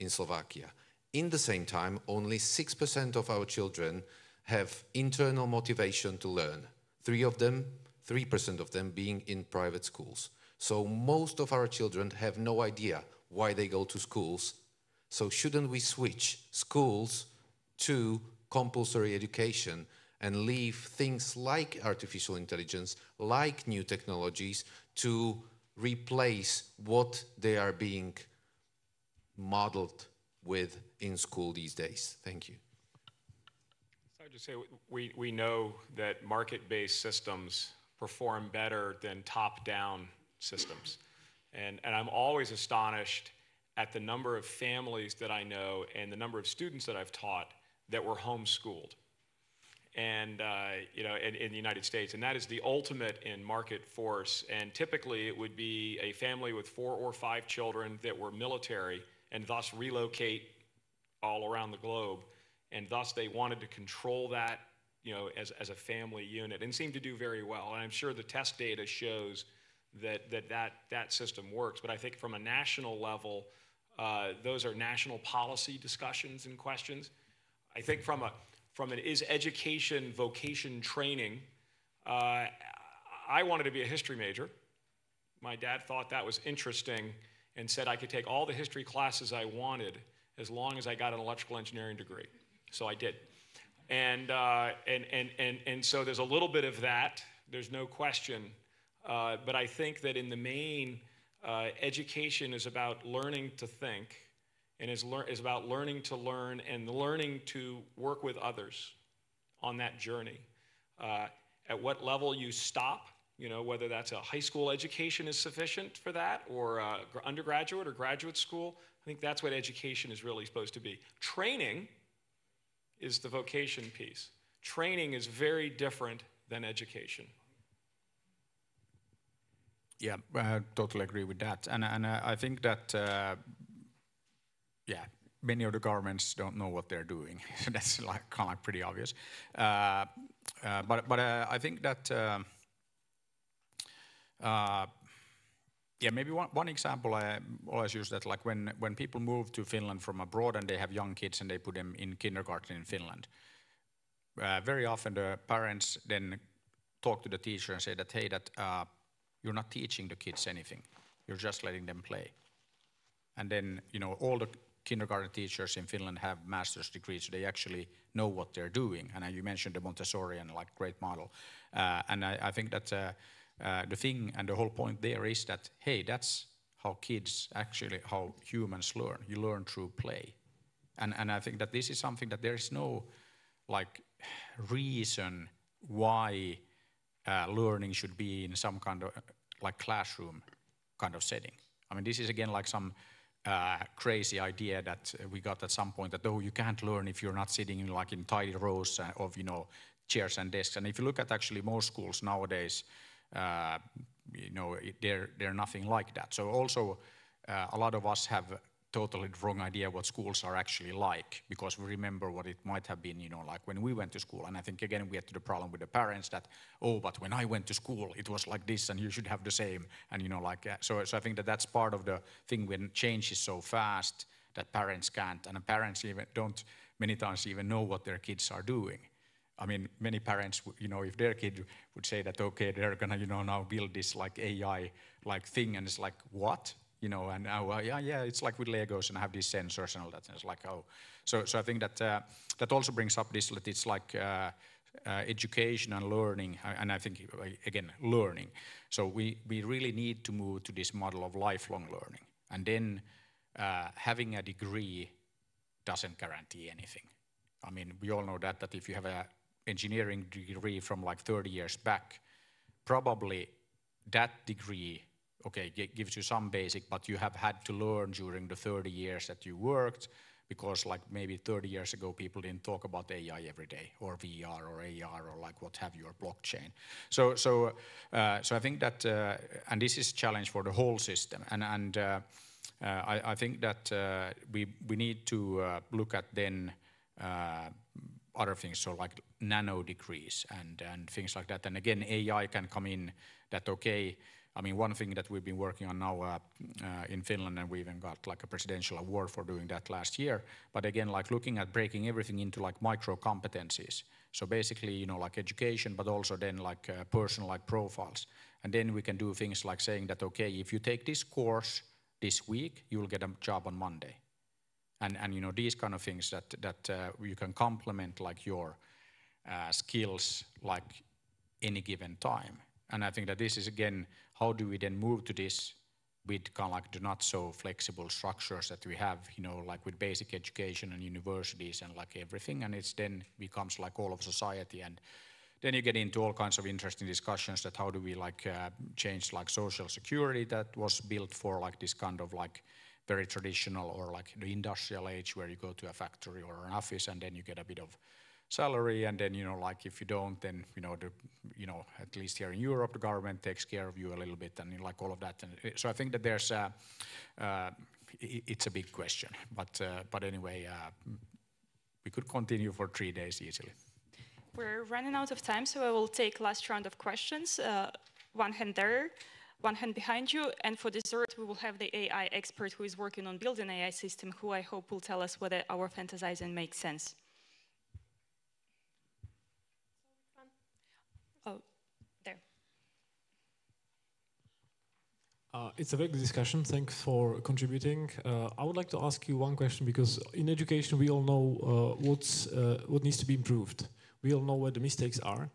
in Slovakia. In the same time, only 6% of our children have internal motivation to learn. 3% of them being in private schools. So most of our children have no idea why they go to schools. So shouldn't we switch schools to compulsory education and leave things like artificial intelligence, like new technologies, to replace what they are being modeled with in school these days? Thank you. So I'd just say we know that market-based systems perform better than top-down systems. And I'm always astonished at the number of families that I know and the number of students that I've taught that were homeschooled. And in the United States, and that is the ultimate in market force. And typically, it would be a family with 4 or 5 children that were military, and thus relocate all around the globe, and thus they wanted to control that, as a family unit, and seemed to do very well. And I'm sure the test data shows that system works. But I think from a national level, those are national policy discussions and questions. I think from an is education vocation training, I wanted to be a history major. My dad thought that was interesting and said I could take all the history classes I wanted as long as I got an electrical engineering degree. So I did. And so there's a little bit of that, there's no question. But I think that in the main, education is about learning to think, and is about learning to learn and learning to work with others on that journey. At what level you stop, whether that's a high school education is sufficient for that, or undergraduate or graduate school, I think that's what education is really supposed to be. Training is the vocation piece. Training is very different than education. Yeah, I totally agree with that. And I think that, many of the governments don't know what they're doing. That's kind of pretty obvious. But I think that, maybe one example I always use that, like when people move to Finland from abroad and they have young kids and they put them in kindergarten in Finland, very often the parents then talk to the teacher and say that, hey, you're not teaching the kids anything. You're just letting them play. And then, all the kindergarten teachers in Finland have master's degrees, so they actually know what they're doing. And you mentioned the Montessorian, great model. And I think that the thing and the whole point there is that, hey, that's how how humans learn. You learn through play. And I think that this is something that there is no, reason why learning should be in some kind of classroom kind of setting. I mean, this is again like some crazy idea that we got at some point that, oh, you can't learn if you're not sitting in, like in tidy rows of, chairs and desks. And if you look at actually most schools nowadays, they're nothing like that. So also a lot of us have totally the wrong idea what schools are actually like, because we remember what it might have been, like when we went to school. And I think again we had the problem with the parents that, oh, but when I went to school it was like this and you should have the same, and so I think that that's part of the thing when change is so fast that parents can't, and parents even don't many times even know what their kids are doing. I mean, many parents, if their kid would say that, okay, they're gonna, now build this like AI like thing, and it's like, what? And now, yeah, it's like with Legos and have these sensors and all that. And it's like, oh, so I think that that also brings up this, that it's like education and learning, and I think again learning. So we really need to move to this model of lifelong learning, and then having a degree doesn't guarantee anything. I mean, we all know that if you have an engineering degree from like 30 years back, probably that degree, okay, gives you some basic, but you have had to learn during the 30 years that you worked, because like maybe 30 years ago people didn't talk about AI every day, or VR or AR or like what have you, or blockchain. So I think that, and this is a challenge for the whole system, and I think that we need to look at then other things, so like nano degrees and things like that. And again, AI can come in that, okay, I mean, one thing that we've been working on now in Finland, and we even got like a presidential award for doing that last year, but again, like looking at breaking everything into like micro competencies. So basically, like education, but also then like personal like profiles. And then we can do things like saying that, okay, if you take this course this week, you will get a job on Monday. And these kind of things that you can complement like your skills like any given time. And I think that this is again, how do we then move to this with kind of like the not so flexible structures that we have, like with basic education and universities and like everything, and it's then becomes like all of society. And then you get into all kinds of interesting discussions that how do we like change like social security that was built for like this kind of like very traditional, or like the industrial age where you go to a factory or an office and then you get a bit of salary, and then like if you don't, then at least here in Europe the government takes care of you a little bit, and like all of that. And so I think that there's it's a big question, but anyway, we could continue for 3 days easily. We're running out of time, so I will take last round of questions. One hand there, one hand behind you, and for dessert we will have the AI expert who is working on building an AI system, who I hope will tell us whether our fantasizing makes sense. Oh, there. It's a very good discussion. Thanks for contributing. I would like to ask you one question, because in education we all know what needs to be improved. We all know where the mistakes are,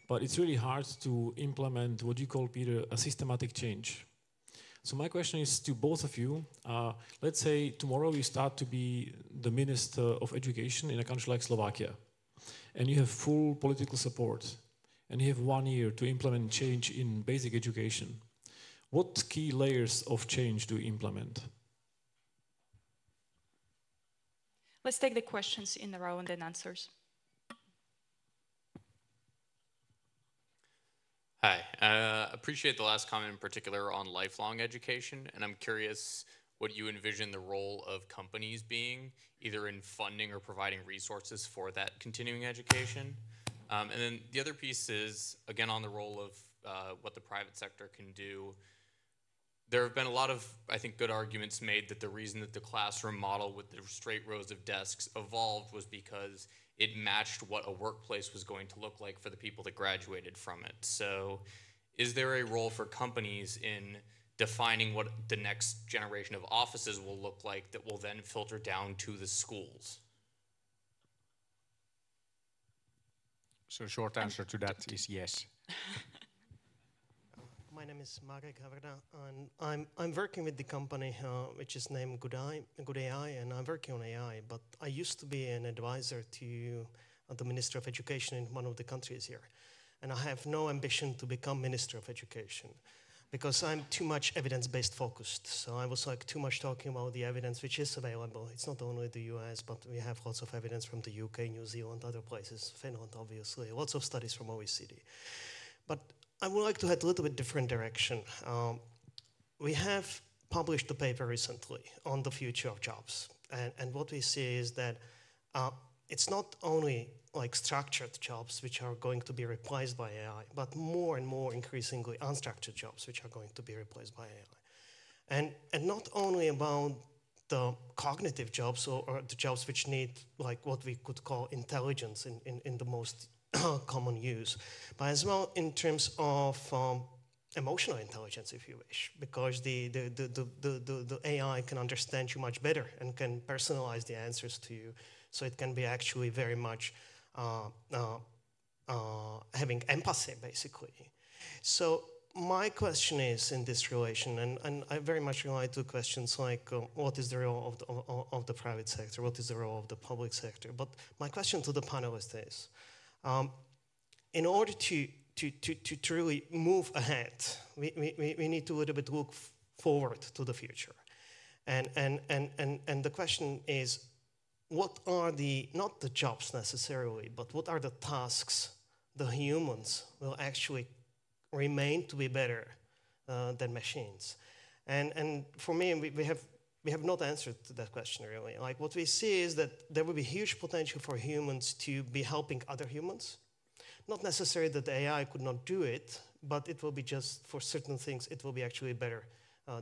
but it's really hard to implement what you call, Peter, a systematic change. So my question is to both of you. Let's say tomorrow you start to be the Minister of Education in a country like Slovakia, and you have full political support, and you have 1 year to implement change in basic education. What key layers of change do you implement? Let's take the questions in a row and then answers. Hi, appreciate the last comment in particular on lifelong education, and I'm curious what you envision the role of companies being, either in funding or providing resources for that continuing education. And then the other piece is, again, on the role of what the private sector can do. There have been a lot of, I think, good arguments made that the reason that the classroom model with the straight rows of desks evolved was because it matched what a workplace was going to look like for the people that graduated from it. So is there a role for companies in defining what the next generation of offices will look like that will then filter down to the schools? So short answer to that is yes. My name is Marek Havrda, and I'm working with the company which is named Good AI, and I'm working on AI, but I used to be an advisor to the Minister of Education in one of the countries here, and I have no ambition to become Minister of Education. because I'm too much evidence-based focused. So I was like too much talking about the evidence which is available. It's not only the US, but we have lots of evidence from the UK, New Zealand, other places, Finland, obviously, lots of studies from OECD. But I would like to head a little bit different direction. We have published a paper recently on the future of jobs. And what we see is that it's not only like structured jobs which are going to be replaced by AI, but more and more increasingly unstructured jobs which are going to be replaced by AI. And not only about the cognitive jobs or the jobs which need like what we could call intelligence in the most common use, but as well in terms of emotional intelligence, if you wish, because the AI can understand you much better and can personalize the answers to you. So it can be actually very much having empathy, basically. So my question is in this relation, and I very much relate to questions like what is the role of the private sector, what is the role of the public sector. But my question to the panelists is, in order to truly move ahead, we need to a little bit look forward to the future. And the question is, what are not the jobs necessarily, but what are the tasks the humans will actually remain to be better than machines? And for me, we have not answered that question really. Like what we see is that there will be huge potential for humans to be helping other humans. Not necessarily that the AI could not do it, but it will be just for certain things, it will be actually better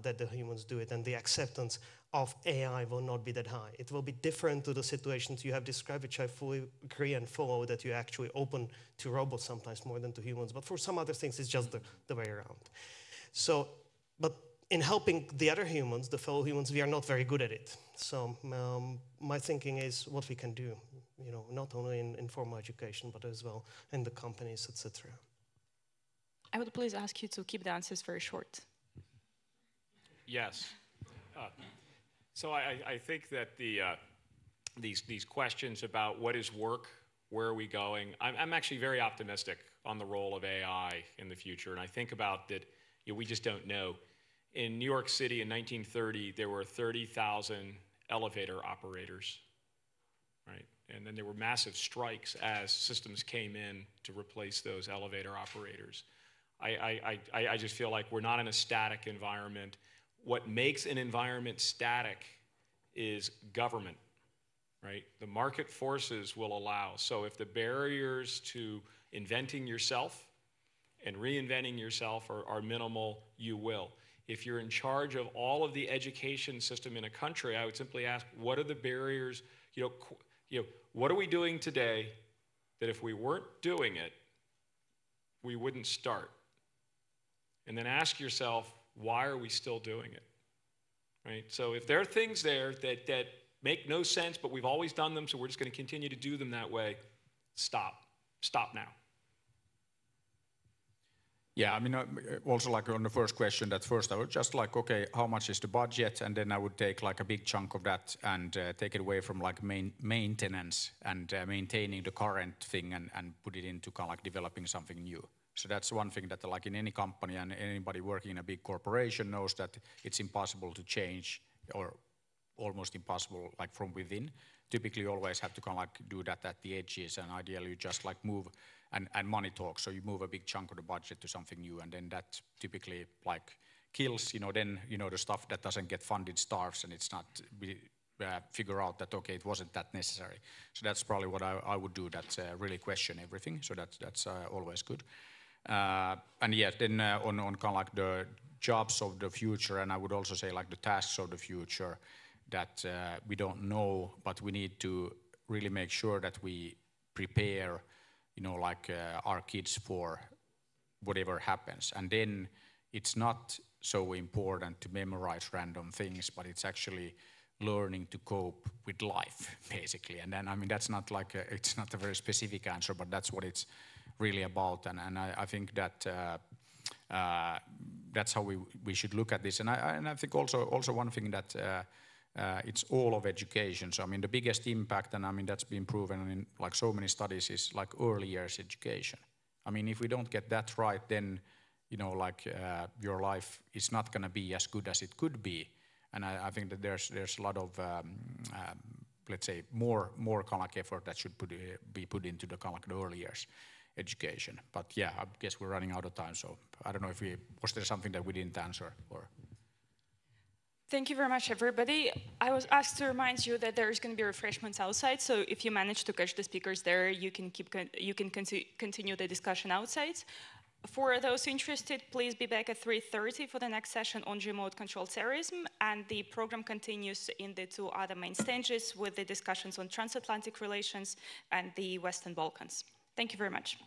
that the humans do it, and the acceptance of AI will not be that high. It will be different to the situations you have described, which I fully agree and follow, that you actually open to robots sometimes more than to humans. But for some other things, it's just the way around. So, but in helping the other humans, the fellow humans, we are not very good at it. So my thinking is what we can do, you know, not only in formal education, but as well in the companies, etc. I would please ask you to keep the answers very short. Yes. So I think that these questions about what is work, where are we going, I'm actually very optimistic on the role of AI in the future. And I think about that, you know, we just don't know. In New York City in 1930, there were 30,000 elevator operators, right? And then there were massive strikes as systems came in to replace those elevator operators. I just feel like we're not in a static environment. What makes an environment static is government, right? The market forces will allow. So if the barriers to inventing yourself and reinventing yourself are minimal, you will. If you're in charge of all of the education system in a country, I would simply ask, what are the barriers? What are we doing today that if we weren't doing it, we wouldn't start? And then ask yourself, why are we still doing it? Right? So if there are things there that make no sense, but we've always done them, so we're just going to continue to do them that way, stop. Stop now. Yeah, I mean, also like on the first question, that first I would just like, okay, how much is the budget? And then I would take like a big chunk of that and take it away from like maintenance and maintaining the current thing and put it into kind of like developing something new. So that's one thing that like in any company and anybody working in a big corporation knows that it's impossible to change or almost impossible like from within. Typically you always have to kind of like do that at the edges, and ideally you just like move and money talks. So you move a big chunk of the budget to something new, and then that typically like kills, then, the stuff that doesn't get funded starves, and it's not, figure out that, okay, it wasn't that necessary. So that's probably what I would do, that really question everything. So that's always good. And yeah, then on kind of like the jobs of the future, and I would also say like the tasks of the future that we don't know, but we need to really make sure that we prepare, like our kids for whatever happens. And then it's not so important to memorize random things, but it's actually learning to cope with life, basically. And then, I mean, that's not like it's not a very specific answer, but that's what it's really about. And I think that that's how we should look at this. And I think also one thing that it's all of education. So I mean, the biggest impact, and I mean that's been proven in like so many studies, is like early years education. I mean, if we don't get that right, then you know, like your life is not going to be as good as it could be. And I think that there's a lot of let's say more kind of like effort that should be put into the kind of like the early years education. But yeah, I guess we're running out of time, so I don't know if was there something that we didn't answer or. Thank you very much, everybody. I was asked to remind you that there's going to be refreshments outside, so if you manage to catch the speakers there, you can continue the discussion outside. For those interested, please be back at 3:30 for the next session on remote controlled terrorism, and the program continues in the 2 other main stages with the discussions on transatlantic relations and the Western Balkans. Thank you very much.